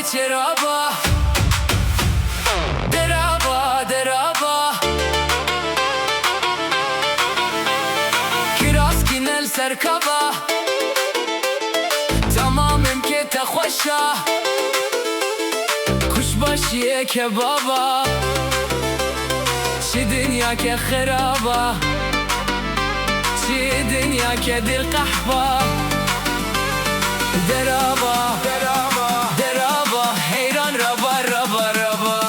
چرابا درابا درابا Kiraskin el serkaba Tamamım ki te خوشا Kuşbaşıya kebaba Çi dünya ke خرابا Çi dünya ke dil kahba Deraba deraba deraba Heyran raba raba raba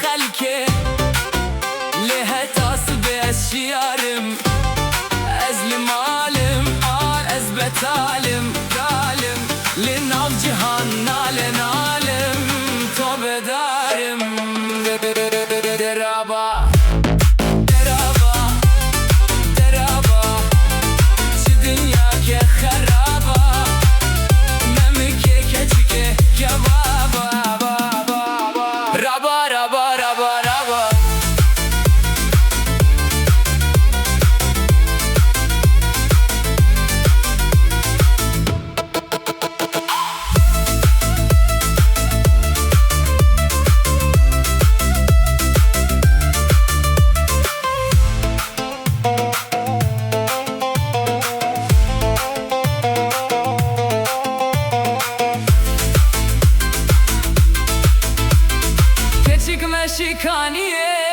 خلكي لها تصب أشيارم أزلم عالم أثبت عالم عالم لنعم جهان نعلن عالم طب دارم درابا درابا درابا شي دنيا كي خرابا ممكي كجكي كبابا رابا رابا رابا رابا Şikaniye